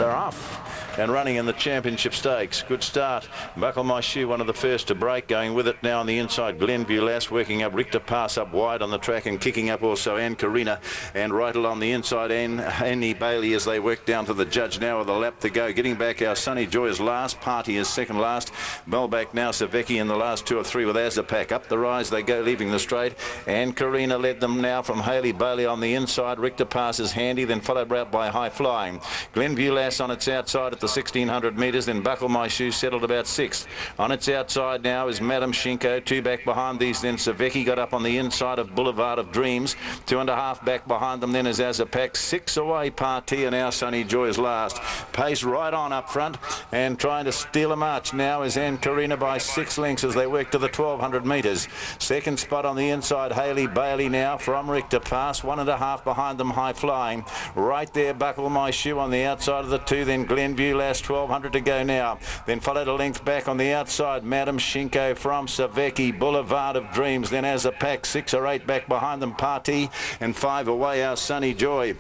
They're off and running in the championship stakes. Good start. Buckle My Shoe, one of the first to break. Going with it now on the inside, Glenview Lass working up. Richter Pass up wide on the track and kicking up also Anne Karina, and right along the inside Annie Bailey as they work down to the judge now with a lap to go. Getting back our Sunny Joy is last. Party is second last. Back now Savecki in the last 2 or 3 with Azapac. Up the rise they go, leaving the straight. Anne Karina led them now from Hayley Bailey on the inside. Richter Pass is handy, then followed out by High Flying. Glenview Lass on its outside at the 1600 metres, then Buckle My Shoe settled about 6th. On its outside now is Madam Shinko. 2 back behind these, then Savecki got up on the inside of Boulevard of Dreams. 2.5 back behind them then is Azapac. 6 away Party, and our Sunny Joy is last. Pace right on up front and trying to steal a march now is Anne Karina by 6 lengths as they work to the 1200 metres. Second spot on the inside, Hayley Bailey now from Richter Pass. 1.5 behind them, High Flying. Right there, Buckle My Shoe on the outside of the 2, then Glenview Lass, 1200 to go now. Then followed a length back on the outside, Madam Shinko from Savecki. Boulevard of Dreams, then Azapac. 6 or 8 back behind them, Party, and 5 away our Sunny Joy.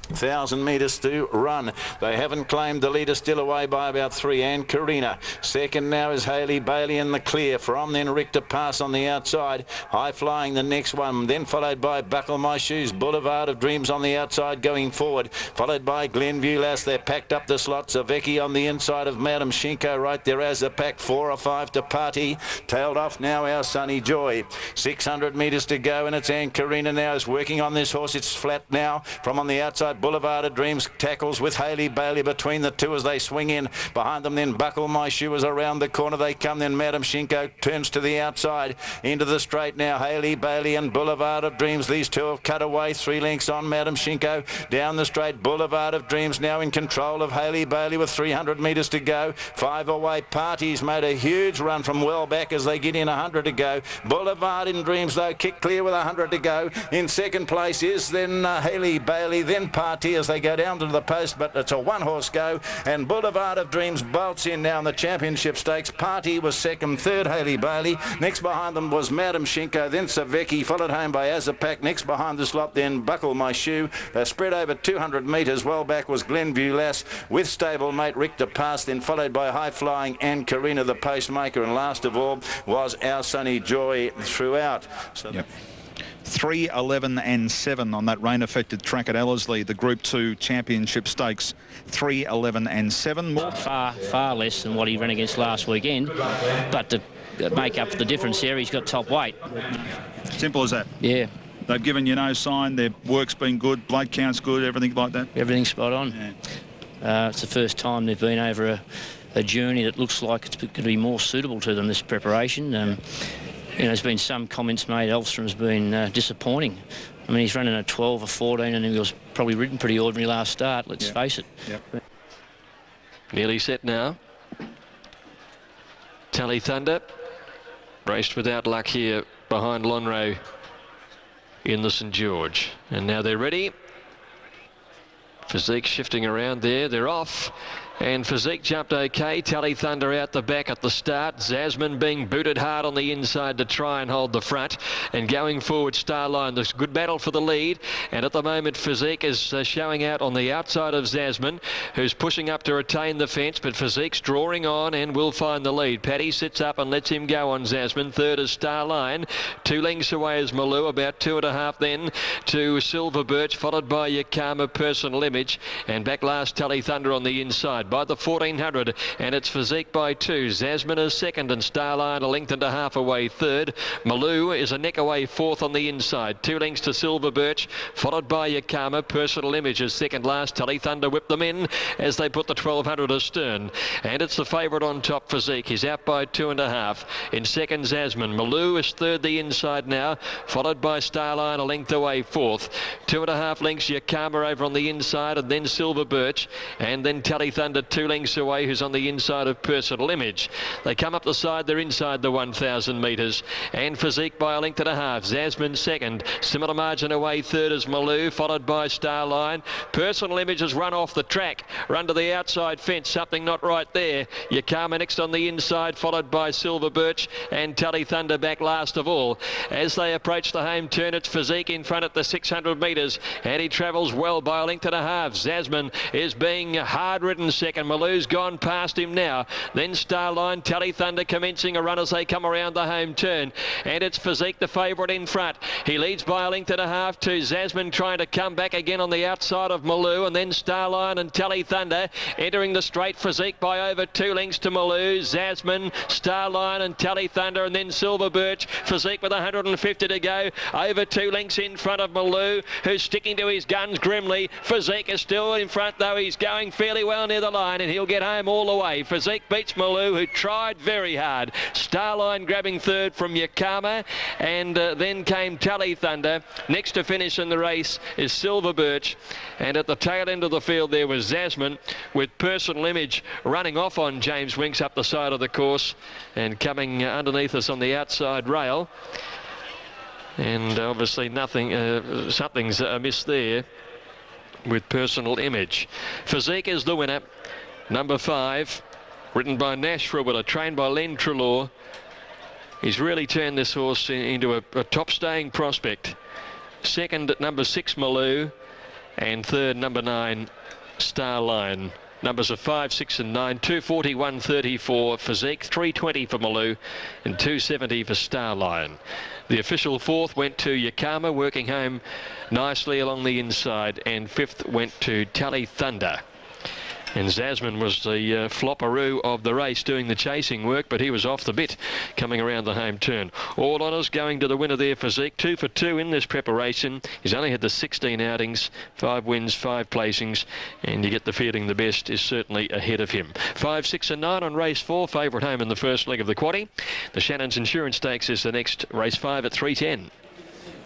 1,000 metres to run. They haven't claimed the leader, still away by about 3. Anne Karina. Second now is Hayley Bailey in the clear. From then Richter Pass on the outside. High Flying the next one. Then followed by Buckle My Shoes. Boulevard of Dreams on the outside going forward. Followed by Glenview Lass. They're packed up the slot. Savecki on the inside of Madam Shinko. Right there as a pack. 4 or 5 to Party. Tailed off now our Sunny Joy. 600 metres to go, and it's Anne Karina now is working on this horse. It's flat now from on the outside. Boulevard of Dreams tackles with Hayley Bailey between the 2 as they swing in. Behind them then Buckle My Shoe is around the corner. They come then Madam Shinko turns to the outside into the straight now. Hayley Bailey and Boulevard of Dreams. These 2 have cut away 3 lengths on Madam Shinko. Down the straight, Boulevard of Dreams now in control of Hayley Bailey with 300 metres to go. 5 away. Party's made a huge run from well back as they get in 100 to go. Boulevard in Dreams though kick clear with 100 to go. In second place is then Hayley Bailey, then Party as they go down to the post, but it's a 1-horse go, and Boulevard of Dreams bolts in now in the championship stakes. Party was second, third Hayley Bailey. Next behind them was Madam Shinko, then Savecki, followed home by Azapac. Next behind the slot then Buckle My Shoe. They spread over 200 metres. Well back was Glenview Lass with stablemate Richter Pass, then followed by High Flying and Karina the pacemaker, and last of all was our Sunny Joy throughout. So yep. 3, 11 and 7 on that rain-affected track at Ellerslie, the Group 2 Championship Stakes. 3, 11 and 7. More. Far less than what he ran against last weekend, but to make up for the difference there, he's got top weight. Simple as that. Yeah. They've given you no sign. Their work's been good, blood count's good, everything like that. Everything's spot on. Yeah. It's the first time they've been over a journey that looks like it's going to be more suitable to them, this preparation. You know, there's been some comments made. Elstrom's been disappointing. I mean, he's running a 12 or 14 and he was probably ridden pretty ordinary last start, let's face it. Yep. Nearly set now. Tally Thunder raced without luck here behind Lonhro in the St George. And now they're ready. Physique shifting around there. They're off. And Physique jumped okay. Tally Thunder out the back at the start. Zasmin being booted hard on the inside to try and hold the front. And going forward, Starline. There's a good battle for the lead. And at the moment, Physique is showing out on the outside of Zasmin, who's pushing up to retain the fence. But Physique's drawing on and will find the lead. Paddy sits up and lets him go on Zasmin. Third is Starline. 2 lengths away is Malou. About 2.5 then to Silver Birch, followed by Yakama Personal Image. And back last, Tally Thunder on the inside by the 1400, and it's Physique by 2. Zasmin is second, and Starline a length and a half away third. Malou is a neck away fourth on the inside. 2 lengths to Silver Birch, followed by Yakama. Personal Image is second last. Tally Thunder whipped them in as they put the 1200 astern, and it's the favourite on top, Physique. He's out by 2.5. In second, Zasmin. Malou is third the inside now, followed by Starline a length away fourth. 2.5 lengths Yakama over on the inside, and then Silver Birch, and then Tally Thunder Thunder 2 lengths away, who's on the inside of Personal Image. They come up the side, they're inside the 1,000 metres. And Physique by a length and a half. Zasmin second. Similar margin away third is Malou, followed by Starline. Personal Image has run off the track, run to the outside fence, something not right there. Yakama next on the inside, followed by Silver Birch and Tally Thunder back last of all. As they approach the home turn, it's Physique in front at the 600 metres, and he travels well by a length and a half. Zasmin is being hard ridden second. Malou's gone past him now. Then Starline, Tally Thunder commencing a run as they come around the home turn, and it's Physique the favourite in front. He leads by a length and a half to Zasmin, trying to come back again on the outside of Malou, and then Starline and Tally Thunder entering the straight. Physique by over 2 lengths to Malou, Zasmin, Starline and Tally Thunder, and then Silver Birch. Physique with 150 to go, over 2 lengths in front of Malou, who's sticking to his guns grimly. Physique is still in front, though he's going fairly well near the line, and he'll get home all the way. Physique beats Malou, who tried very hard. Starline grabbing third from Yakama, and then came Tally Thunder. Next to finish in the race is Silver Birch, and at the tail end of the field there was Zasmin, with Personal Image running off on James Winks up the side of the course and coming underneath us on the outside rail. And obviously something's amiss there with Personal Image. Physique is the winner, number 5, ridden by Nash Rawiller, trained by Len Trelaw. He's really turned this horse into a top staying prospect. Second at number 6, Malou, and third, number 9, Starline. Numbers are 5, 6 and 9, 240, 134 Physique, 320 for Malou and 270 for Starline. The official fourth went to Yakama, working home nicely along the inside, and fifth went to Tally Thunder. And Zasmin was the flopperoo of the race, doing the chasing work, but he was off the bit coming around the home turn. All honours going to the winner there, Physique, 2 for 2 in this preparation. He's only had the 16 outings, 5 wins, 5 placings, and you get the feeling the best is certainly ahead of him. 5, 6 and 9 on race 4, favourite home in the first leg of the quaddie. The Shannon's Insurance Stakes is the next, race 5 at 3:10.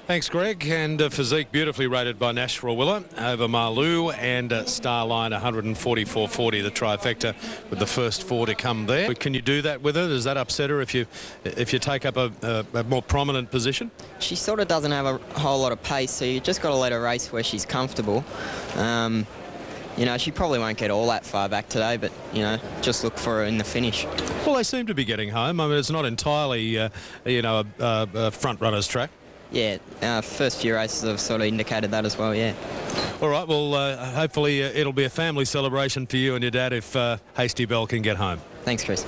Thanks, Greg. And Physique beautifully rated by Nash Rawiller over Malou, and Starline 144.40, the trifecta, with the first 4 to come there. Can you do that with her? Does that upset her if you take up a more prominent position? She sort of doesn't have a whole lot of pace, so you just got to let her race where she's comfortable. You know, she probably won't get all that far back today, but, you know, just look for her in the finish. Well, they seem to be getting home. I mean, it's not entirely, you know, a front runner's track. Yeah, first few races have sort of indicated that as well, yeah. All right, well, hopefully it'll be a family celebration for you and your dad if Hasty Bell can get home. Thanks, Chris.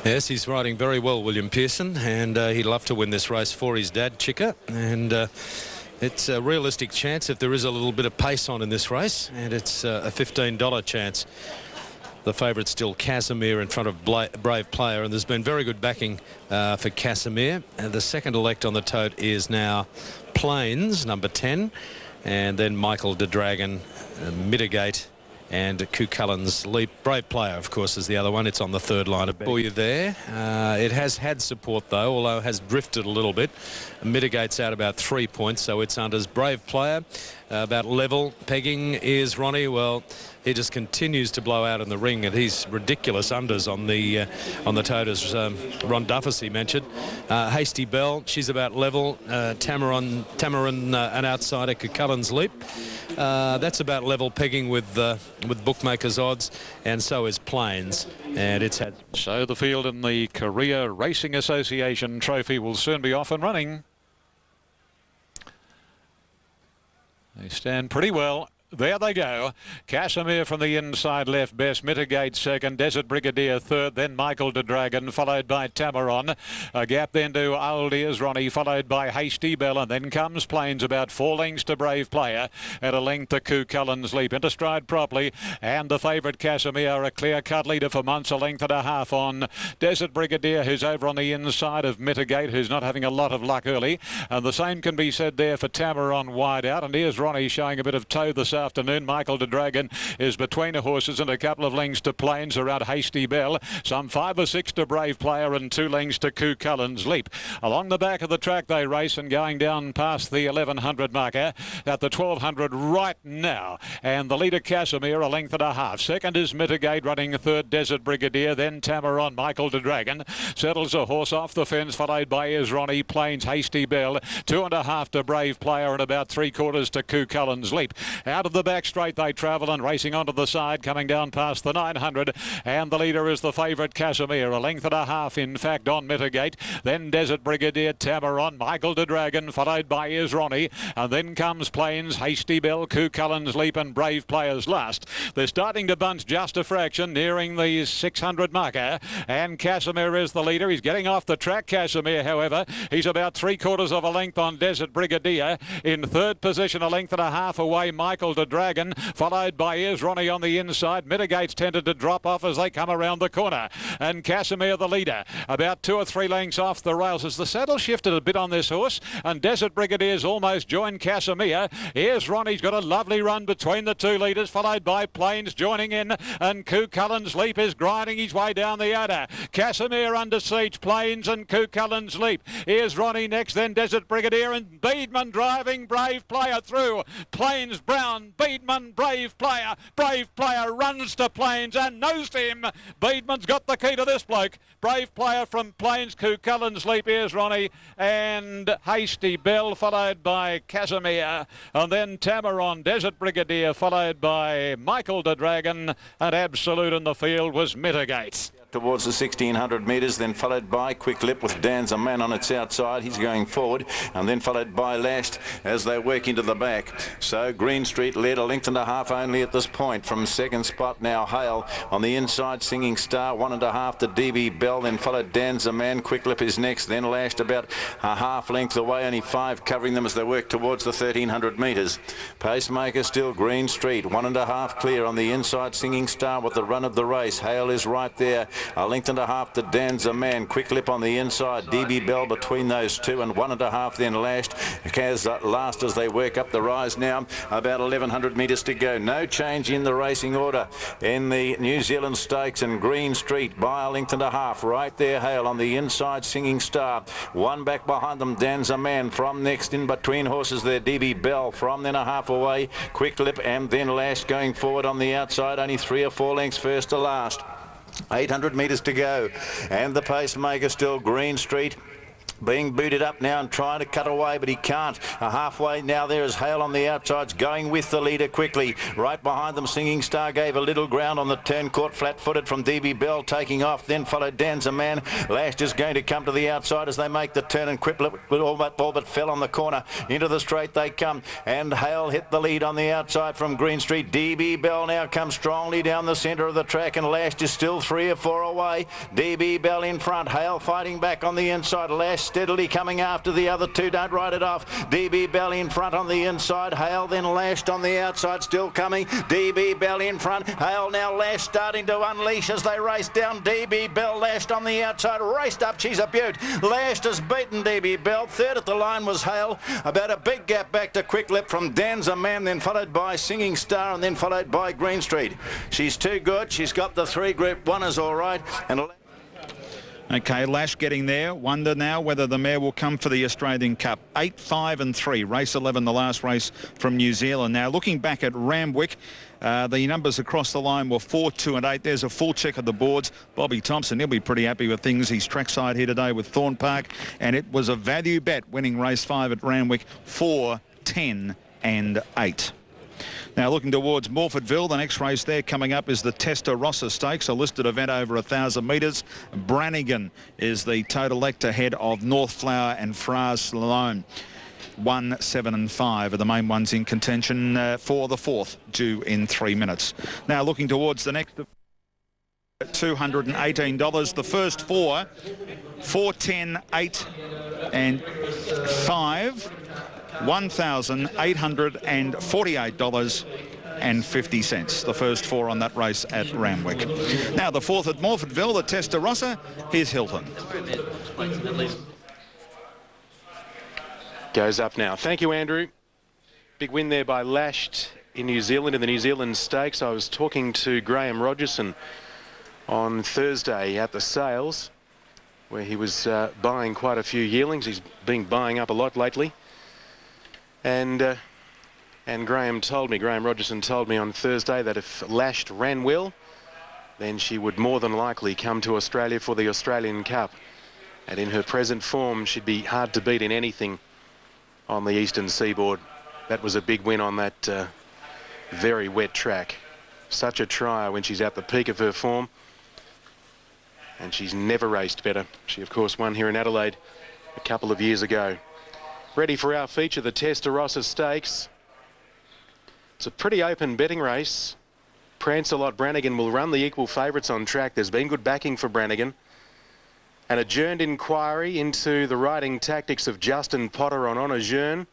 Yes, he's riding very well, William Pearson, and he'd love to win this race for his dad, Chica, and it's a realistic chance if there is a little bit of pace on in this race, and it's a $15 chance. The favourite's still Casimir in front of Brave Player, and there's been very good backing for Casimir. And the second elect on the tote is now Plains, number 10, and then Michael de Dragon, Mitigate, and Cucullin's Leap. Brave Player, of course, is the other one. It's on the third line of for you there. It has had support, though, although it has drifted a little bit. Mitigate's out about 3 points, so it's unders. Brave Player, about level. Pegging is Ronnie. Well, he just continues to blow out in the ring, and he's ridiculous unders on the tote, as Ron Duffy mentioned. Hasty Bell, she's about level. Tamarin, an outsider. Cucullin's Leap. That's about level pegging with bookmakers' odds, and so is Plains, and it's had. So the field in the Korea Racing Association Trophy will soon be off and running. They stand pretty well. There they go. Casimir from the inside left best. Mitigate second. Desert Brigadier third. Then Michael de Dragon, followed by Tamaron. A gap then to Aldia's Ronnie, followed by Hasty Bell. And then comes Plains, about 4 lengths to Brave Player. At a length to Cucullin's Leap. Into stride properly. And the favourite Casimir, a clear-cut leader for months, a length and a half on Desert Brigadier, who's over on the inside of Mitigate, who's not having a lot of luck early. And the same can be said there for Tamaron wide out. And here's Ronnie showing a bit of toe this afternoon. Michael de Dragon is between the horses and a couple of lengths to Plains around Hasty Bell. Some 5 or 6 to Brave Player and 2 lengths to Coo Cullen's Leap. Along the back of the track they race and going down past the 1100 marker at the 1200 right now. And the leader Casimir a length and a half. Second is Mitigate, running third Desert Brigadier, then Tamaron. Michael de Dragon settles a horse off the fence, followed by Ronnie. Plains, Hasty Bell, 2.5 to Brave Player and about 3/4 to Coo Cullen's Leap. Out of the back straight they travel and racing onto the side, coming down past the 900, and the leader is the favourite Casimir, a length and a half in fact on Mitigate, then Desert Brigadier, Tamaron, Michael de Dragon, followed by Ronnie, and then comes Plains, Hasty Bell, Coo Cullen's Leap and Brave Players last. They're starting to bunch just a fraction, nearing the 600 marker, and Casimir is the leader. He's getting off the track, Casimir, however. He's about 3/4 of a length on Desert Brigadier. In third position, a length and a half away, Michael de Dragon, followed by Ronnie on the inside. Mitigate's tended to drop off as they come around the corner. And Casimir, the leader, about 2 or 3 lengths off the rails as the saddle shifted a bit on this horse. And Desert Brigadier's almost joined Casimir. Here's Ronnie's got a lovely run between the 2 leaders, followed by Plains joining in. And Coo Cullen's Leap is grinding his way down the outer. Casimir under siege, Plains and Coo Cullen's Leap. Here's Ronnie next, then Desert Brigadier, and Beedman driving Brave Player through. Plains, Brown, Beedman, Brave Player. Brave Player runs to Plains and knows him. Beedman's got the key to this bloke. Brave Player from Plains, Coo Cullen's Leap. Here's Ronnie and Hasty Bell, followed by Casimir. And then Tamaron, Desert Brigadier, followed by Michael de Dragon. And absolute in the field was Mitigate. Towards the 1600 metres, then followed by Quick Lip with Dan's a man on its outside. He's going forward, and then followed by Lashed as they work into the back. So Green Street led a length and a half only at this point. From second spot now Hale on the inside, Singing Star 1.5 to DB Bell, then followed Dan's a man. Quick Lip is next, then Lashed about a half length away, only 5 covering them as they work towards the 1300 metres. Pacemaker still Green Street, 1.5 clear on the inside. Singing Star with the run of the race. Hale is right there. A length and a half to Dan's a man. Quick Lip on the inside. DB Bell between those 2, and 1.5 then Lashed. Kaz last as they work up the rise now. About 1100 metres to go. No change in the racing order in the New Zealand Stakes, and Green Street by a length and a half. Right there, Hale on the inside. Singing Star. 1 back behind them. Dan's a man. From next in between horses there, DB Bell. From then a half away, Quick Lip, and then Lashed going forward on the outside. Only 3 or 4 lengths first to last. 800 metres to go, and the Pacemaker still Green Street. Being booted up now and trying to cut away, but he can't. A halfway now there is Hale on the outsides, going with the leader quickly. Right behind them, Singing Star gave a little ground on the turn, caught flat-footed from DB Bell, taking off. Then followed Dan's a man. Lashed is going to come to the outside as they make the turn, and Quick Lip all but fell on the corner. Into the straight they come, and Hale hit the lead on the outside from Green Street. DB Bell now comes strongly down the centre of the track, and Lashed is still 3 or 4 away. DB Bell in front, Hale fighting back on the inside. Lashed steadily coming after the other 2. Don't ride it off. DB Bell in front on the inside. Hale then Lashed on the outside, still coming. DB Bell in front. Hale now Lashed starting to unleash as they race down. DB Bell, Lashed on the outside, raced up. She's a beaut. Lashed has beaten DB Bell. Third at the line was Hale. About a big gap back to Quick Lip from Dan's a man, then followed by Singing Star, and then followed by Green Street. She's too good. She's got the 3 Group 1ers all right. And Okay, Lash getting there. Wonder now whether the mare will come for the Australian Cup. 8, 5 and 3. Race 11, the last race from New Zealand. Now, looking back at Randwick, the numbers across the line were 4, 2 and 8. There's a full check of the boards. Bobby Thompson, he'll be pretty happy with things. He's trackside here today with Thorn Park, and it was a value bet winning race 5 at Randwick, 4, 10 and 8. Now looking towards Morfordville, the next race there coming up is the Testarossa Stakes, a listed event over 1,000 metres. Brannigan is the total elect ahead of North Flower and Fras Salome. 1, 7 and 5 are the main ones in contention for the 4th, due in 3 minutes. Now looking towards the next $218. The first 4, 4, 10, 8 and 5. $1,848.50. The first 4 on that race at Randwick. Now the 4th at Morfordville, the Testarossa. Here's Hilton. Goes up now. Thank you, Andrew. Big win there by Lashed in New Zealand in the New Zealand Stakes. I was talking to Graham Rogerson on Thursday at the sales, where he was buying quite a few yearlings. He's been buying up a lot lately. And Graham Rogerson told me on Thursday that if Lashed ran well, then she would more than likely come to Australia for the Australian Cup. And in her present form, she'd be hard to beat in anything on the eastern seaboard. That was a big win on that very wet track. Such a trier when she's at the peak of her form. And she's never raced better. She, of course, won here in Adelaide a couple of years ago. Ready for our feature, the Testarossa Stakes. It's a pretty open betting race. Prancelot Brannigan will run the equal favourites on track. There's been good backing for Brannigan. An adjourned inquiry into the riding tactics of Justin Potter on adjourn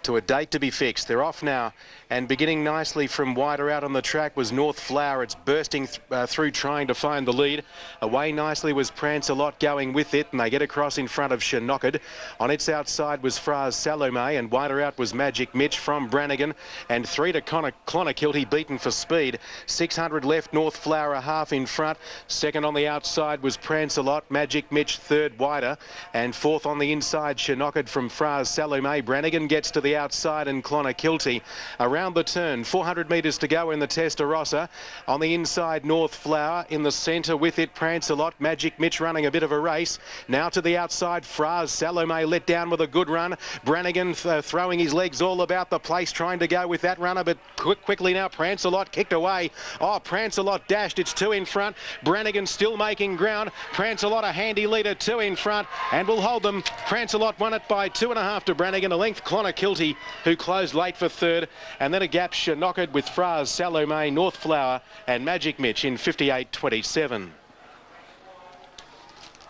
to a date to be fixed. They're off now, and beginning nicely from wider out on the track was North Flower. It's bursting through trying to find the lead. Away nicely was Prancelot going with it, and they get across in front of Shinocked. On its outside was Fraz Salome, and wider out was Magic Mitch from Brannigan, and 3 to Clonakilty beaten for speed. 600 left, North Flower a half in front. Second on the outside was Prancelot, Magic Mitch third wider, and fourth on the inside Shinocked from Fraz Salome. Brannigan gets to the outside and Clonakilty around the turn. 400 metres to go in the Testarossa. On the inside, North Flower. In the centre with it, Prancelot. Magic Mitch running a bit of a race. Now to the outside, Fraz Salome let down with a good run. Brannigan throwing his legs all about the place, trying to go with that runner, but quickly now Prancelot kicked away. Oh, Prancelot dashed. It's 2 in front. Brannigan still making ground. Prancelot a handy leader, 2 in front, and will hold them. Prancelot won it by 2.5 to Brannigan. A length Clonakilty, who closed late for third, and then a gap Shinocked with Fraz Salome, North Flower and Magic Mitch in 58.27.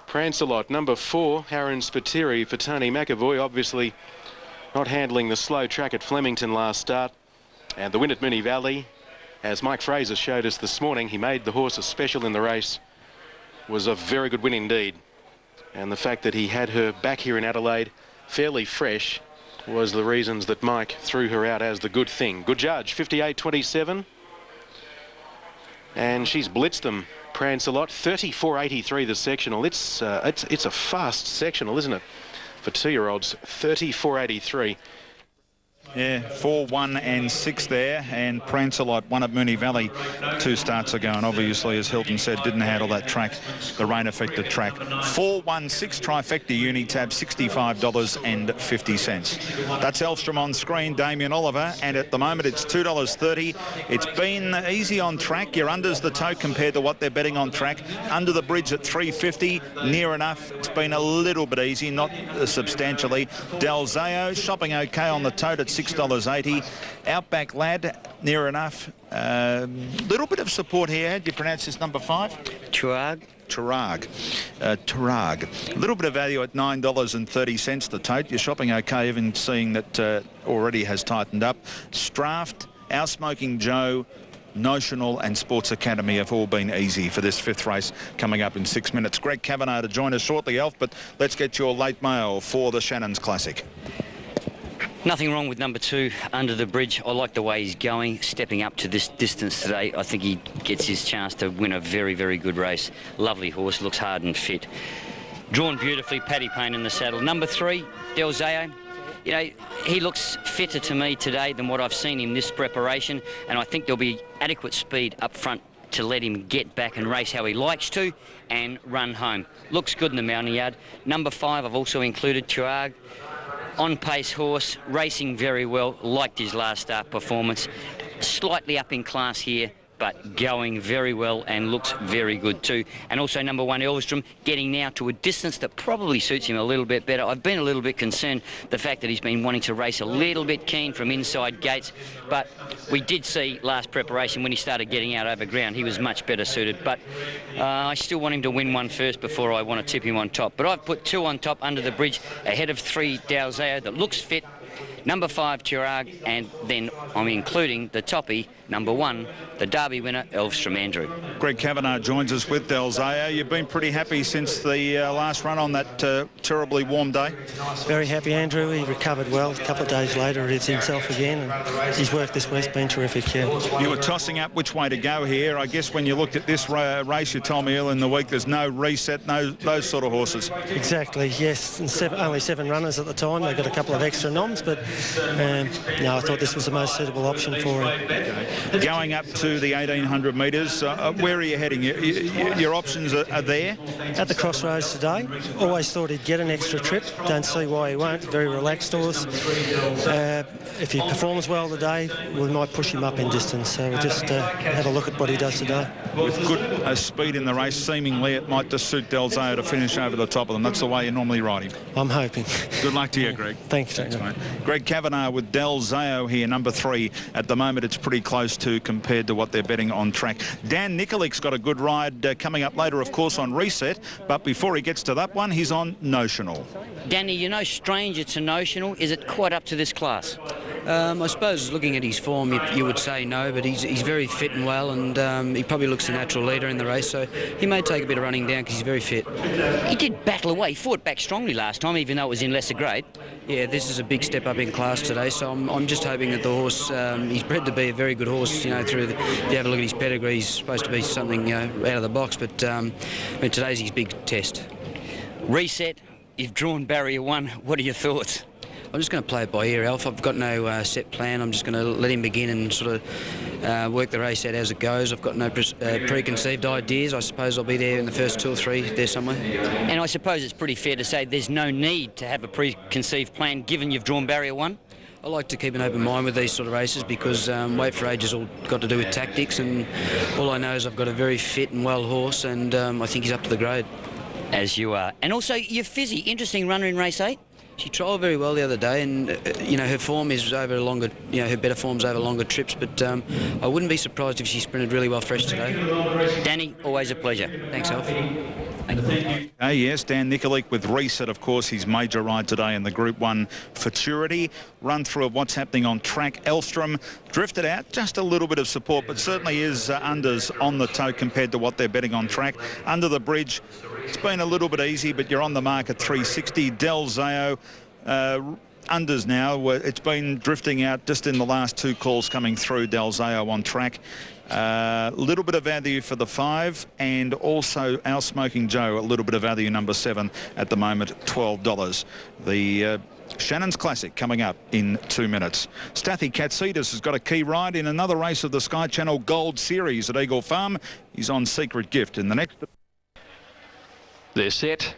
Prancelot, number 4, Aaron Spiteri for Tony McAvoy, obviously not handling the slow track at Flemington last start. And the win at Moonee Valley, as Mike Fraser showed us this morning, he made the horse a special in the race, was a very good win indeed. And the fact that he had her back here in Adelaide fairly fresh was the reasons that Mike threw her out as the good thing. Good judge, 58.27. And she's blitzed them, Prancelot. 34.83 the sectional. It's a fast sectional, isn't it? For 2-year-olds, 34.83. Yeah, 4, 1 and 6 there, and Prancelot won at Moonee Valley 2 starts ago, and obviously, as Hilton said, didn't handle that track, the rain-affected track. 4, 1, 6 trifecta Unitab, $65.50. That's Elstrom on screen, Damien Oliver, and at the moment it's $2.30. It's been easy on track. Your under's the tote compared to what they're betting on track. Under the bridge at $3.50, near enough. It's been a little bit easy, not substantially. Delzeo shopping okay on the tote at $6.80. Outback Lad, near enough. Little bit of support here. How do you pronounce this, number 5? Turag. Turag. Turag. A little bit of value at $9.30 the tote. You're shopping okay, even seeing that already has tightened up. Straft, Our Smoking Joe, Notional and Sports Academy have all been easy for this 5th race coming up in 6 minutes. Greg Kavanagh to join us shortly, Alf, but let's get your late mail for the Shannon's Classic. Nothing wrong with number 2, Under the Bridge. I like the way he's going, stepping up to this distance today. I think he gets his chance to win a very, very good race. Lovely horse, looks hard and fit. Drawn beautifully, Paddy Payne in the saddle. Number 3, Delzeo. You know, he looks fitter to me today than what I've seen in this preparation, and I think there'll be adequate speed up front to let him get back and race how he likes to and run home. Looks good in the mounting yard. Number 5, I've also included Turag. On-pace horse, racing very well, liked his last start performance. Slightly up in class here, but going very well and looks very good too. And also number 1, Elvstrom, getting now to a distance that probably suits him a little bit better. I've been a little bit concerned the fact that he's been wanting to race a little bit keen from inside gates, but we did see last preparation when he started getting out over ground, he was much better suited. But I still want him to win one first before I want to tip him on top. But I've put 2 on top, Under the Bridge, ahead of 3, Delzeo, that looks fit. number 5, Chirag, and then I'm including the toppy, number 1, the Derby winner, Elvstrom Andrew. Greg Kavanagh joins us with Del Zao. You've been pretty happy since the last run on that terribly warm day. Very happy, Andrew. He recovered well. A couple of days later, it's himself again, and his work this week's been terrific. Yeah. You were tossing up which way to go here. I guess when you looked at this race, you told me earlier in the week there's no reset, no those sort of horses. Exactly. Yes, and only 7 runners at the time. They got a couple of extra noms, but no, I thought this was the most suitable option for him. Going up to the 1800 metres, where are you heading? Your options are there? At the Crossroads today. Always thought he'd get an extra trip. Don't see why he won't. Very relaxed horse. If he performs well today, we might push him up in distance. So we'll just have a look at what he does today. With good speed in the race, seemingly it might just suit Del Zao to finish over the top of them. That's the way you normally ride him. I'm hoping. Good luck to you, Greg. Thanks, mate. Greg Kavanagh with Del Zao here, number 3. At the moment, it's pretty close to compared to what they're betting on track. Dan Nicolic's got a good ride coming up later, of course, on Reset. But before he gets to that one, he's on Notional. Danny, you're no stranger to Notional. Is it quite up to this class? I suppose looking at his form, you would say no, but he's very fit and well, and he probably looks the natural leader in the race, so he may take a bit of running down because he's very fit. He did battle away. He fought back strongly last time, even though it was in lesser grade. Yeah, this is a big step up in class today, so I'm just hoping that the horse, he's bred to be a very good horse, you know, if you have a look at his pedigree, he's supposed to be something, out of the box, but today's his big test. Reset, you've drawn barrier 1. What are your thoughts? I'm just going to play it by ear, Alf. I've got no set plan. I'm just going to let him begin and sort of work the race out as it goes. I've got no preconceived ideas. I suppose I'll be there in the first 2 or 3 there somewhere. And I suppose it's pretty fair to say there's no need to have a preconceived plan given you've drawn barrier 1? I like to keep an open mind with these sort of races because Wait for Age has all got to do with tactics, and all I know is I've got a very fit and well horse, and I think he's up to the grade. As you are. And also, you're Fizzy, interesting runner in race 8. She trialled very well the other day, and her form is over longer, her better form's over longer trips, but I wouldn't be surprised if she sprinted really well fresh today. Danny, always a pleasure. Thanks, Alf. Yes, Dan Nicolic with Reset, of course, his major ride today in the Group 1 Futurity. Run through of what's happening on track. Elvstrom drifted out, just a little bit of support, but certainly is unders on the toe compared to what they're betting on track. Under the bridge, it's been a little bit easy, but you're on the mark at 360. Del Zao, unders now. It's been drifting out just in the last 2 calls coming through. Del Zao on track. Little bit of value for the 5, and also Our Smoking Joe, a little bit of value, number 7 at the moment, $12. The Shannon's Classic coming up in 2 minutes. Stathy Katsidis has got a key ride in another race of the Sky Channel Gold Series at Eagle Farm. He's on Secret Gift in the next. They're set.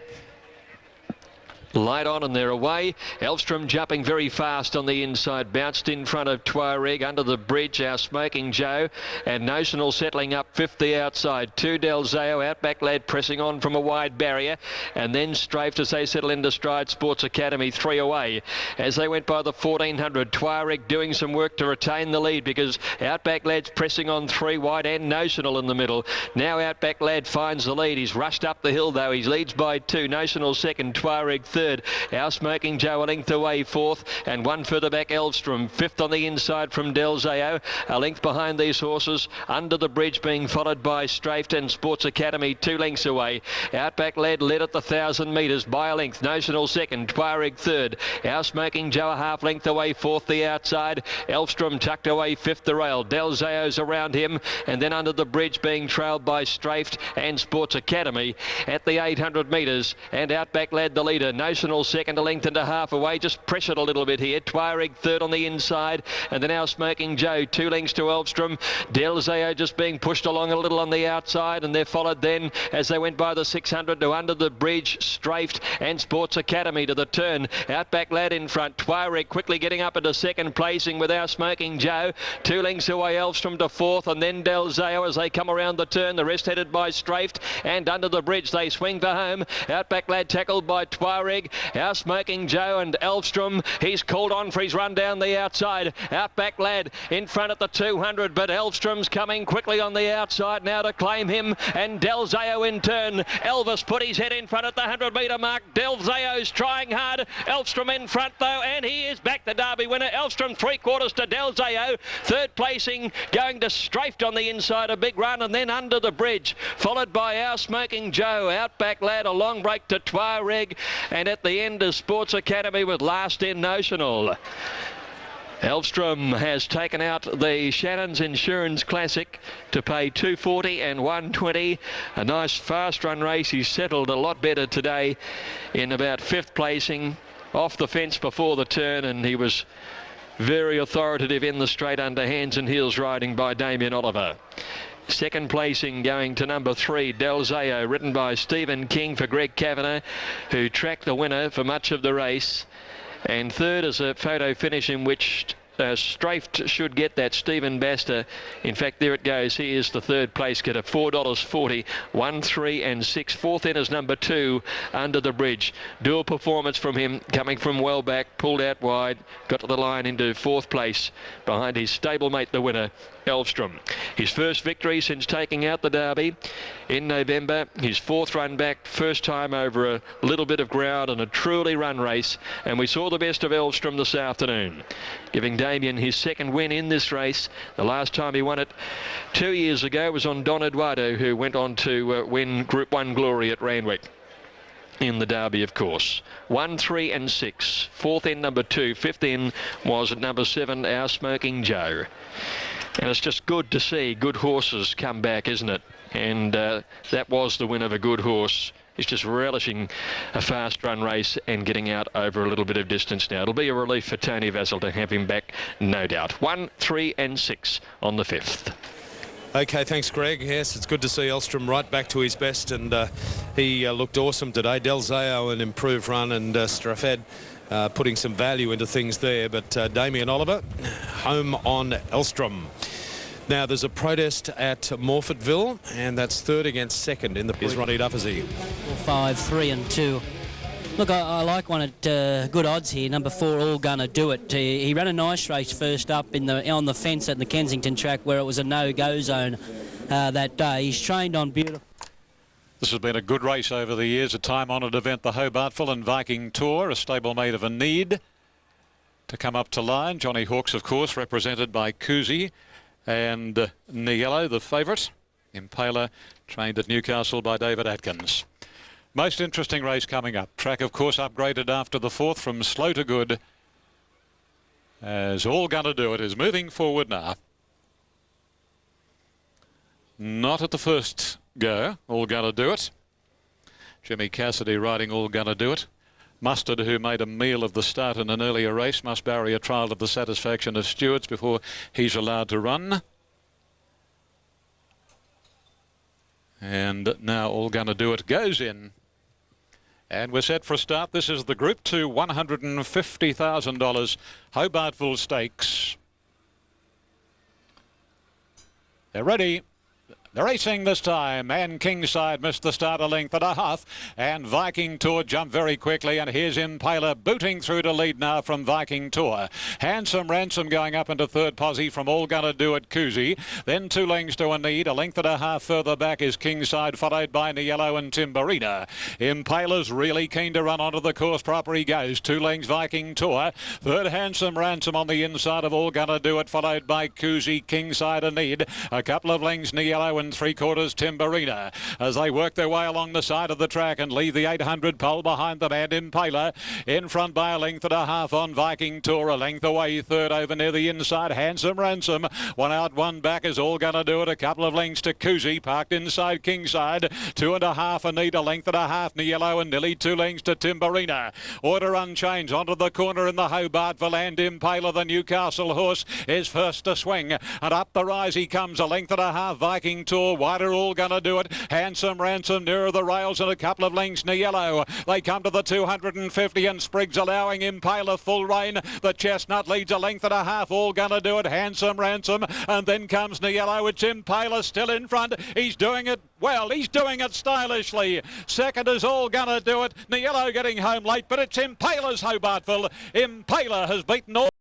Light on and they're away. Elvstrom jumping very fast on the inside, bounced in front of Tuareg. Under the bridge, Our Smoking Joe, and Notional settling up 5th the outside. 2 Del Zao, Outback Lad pressing on from a wide barrier, and then Strafe as they settle into stride. Sports Academy 3 away as they went by the 1400. Tuareg doing some work to retain the lead because Outback Lad's pressing on 3 wide and Notional in the middle. Now Outback Lad finds the lead. He's rushed up the hill though. He leads by 2. Notional second, Tuareg third. Our Smoking Joe a length away 4th, and 1 further back Elvstrom 5th on the inside from Del Zao. A length behind these horses. Under the bridge being followed by Strafed and Sports Academy 2 lengths away. Outback Lad led at the 1,000 metres by a length. Notional second, Tuareg third. Our Smoking Joe a half length away 4th the outside. Elvstrom tucked away 5th the rail. Del Zao's around him, and then under the bridge being trailed by Strafed and Sports Academy at the 800 metres, and Outback Lad the leader. Notional second, a length and a half away, just pressured a little bit here. Tuareg third on the inside, and then Our Smoking Joe 2 lengths to Elvstrom. Del Zao just being pushed along a little on the outside, and they're followed then as they went by the 600 to under the bridge. Strafed and Sports Academy to the turn. Outback Lad in front. Tuareg quickly getting up into second placing with Our Smoking Joe. 2 lengths away Elvstrom to 4th, and then Del Zao as they come around the turn. The rest headed by Strafed, and under the bridge they swing for home. Outback Lad tackled by Tuareg. leg. Our Smoking Joe and Elvstrom. He's called on for his run down the outside. Outback Lad in front at the 200, but Elvstrom's coming quickly on the outside now to claim him, and Del Zao in turn. Elvis put his head in front at the 100-metre mark. Del Zao's trying hard. Elvstrom in front though, and he is back the Derby winner. Elvstrom 3/4 to Del Zao. Third placing going to Strafed on the inside, a big run, and then under the bridge, followed by Our Smoking Joe. Outback Lad, a long break to Tuareg, and at the end of Sports Academy with Last in Notional. Elvstrom has taken out the Shannon's Insurance Classic to pay $240 and $120. A nice fast run race. He's settled a lot better today in about 5th placing, off the fence before the turn, and he was very authoritative in the straight under hands and heels riding by Damien Oliver. Second placing going to number 3, Del Zao, ridden by Stephen King for Greg Kavanagh, who tracked the winner for much of the race. And third is a photo finish in which Strafed should get that, Stephen Baster. In fact, there it goes. He is the third place getter, $4.40, 1, 3 and 6. Fourth in is number 2, Under the Bridge. Dual performance from him, coming from well back, pulled out wide, got to the line into 4th place behind his stablemate, the winner, Elvstrom. His first victory since taking out the Derby in November. His 4th run back, first time over a little bit of ground and a truly run race. And we saw the best of Elvstrom this afternoon, giving Damien his 2nd win in this race. The last time he won it 2 years ago was on Don Eduardo, who went on to win Group 1 glory at Randwick in the Derby, of course. 1, 3 and 6. 4th in number 2. 5th in was at number 7, Our Smoking Joe. And it's just good to see good horses come back, isn't it? And that was the win of a good horse. He's just relishing a fast run race and getting out over a little bit of distance now. It'll be a relief for Tony Vassell to have him back, no doubt. 1, 3 and 6 on the 5th. Okay, thanks, Greg. Yes, it's good to see Elvstrom right back to his best, and he looked awesome today. Del Zao, an improved run, and Strafed putting some value into things there, but Damien Oliver home on Elvstrom. Now there's a protest at Morfettville, and that's 3rd against 2nd in the... Is Ronnie Dufficy. 5, 3 and 2. Look, I like one at good odds here. Number 4, All Gonna Do It. He ran a nice race first up on the fence at the Kensington track, where it was a no-go zone that day. He's trained on beautiful... This has been a good race over the years, a time-honoured event, the Hobartville and Viking Tour, a stablemate of a need to come up to line. Johnny Hawkes, of course, represented by Kuzi, and Niello, the favourite. Impaler, trained at Newcastle by David Atkins. Most interesting race coming up. Track, of course, upgraded after the 4th from slow to good, as All Gonna Do It is moving forward now. Not at the first go, All Gonna Do It. Jimmy Cassidy riding All Gonna Do It. Mustard, who made a meal of the start in an earlier race, must bury a trial to the satisfaction of stewards before he's allowed to run. And now All Gonna Do It goes in. And we're set for a start. This is the Group 2 $150,000 Hobartville Stakes. They're ready. They're racing this time, and Kingside missed the start a length and a half, and Viking Tour jumped very quickly, and here's Impaler booting through to lead now from Viking Tour. Handsome Ransom going up into 3rd posse from All Gonna Do It, Kuzi. Then 2 lengths to a need. A length and a half further back is Kingside, followed by Niello and Timberina. Impaler's really keen to run onto the course proper. He goes. 2 lengths Viking Tour. 3rd Handsome Ransom on the inside of All Gonna Do It, followed by Kuzi, Kingside a need. A couple of lengths Niello and 3/4 Timberina as they work their way along the side of the track and leave the 800 pole behind them, and Impaler in front by a length and a half on Viking Tour. A length away, 3rd over near the inside, Handsome Ransom. 1 out, 1 back is All Gonna Do It. A couple of lengths to Kuzi, parked inside Kingside. 2 and a half a need, a length and a half Niello, and nearly 2 lengths to Timberina. Order unchanged onto the corner in the Hobartville, and Impaler, the Newcastle horse, is first to swing, and up the rise he comes. A length and a half Viking Tour. Detour, wider, all gonna do it. Handsome Ransom nearer the rails and a couple of lengths near yellow. They come to the 250 and Spriggs allowing Impaler full rein. The Chestnut leads a length and a half, all gonna do it. Handsome Ransom, and then comes Niello. It's Impaler still in front. He's doing it well. He's doing it stylishly. Second is all gonna do it. Niello getting home late, but it's Impaler's Hobartville. Impaler has beaten all.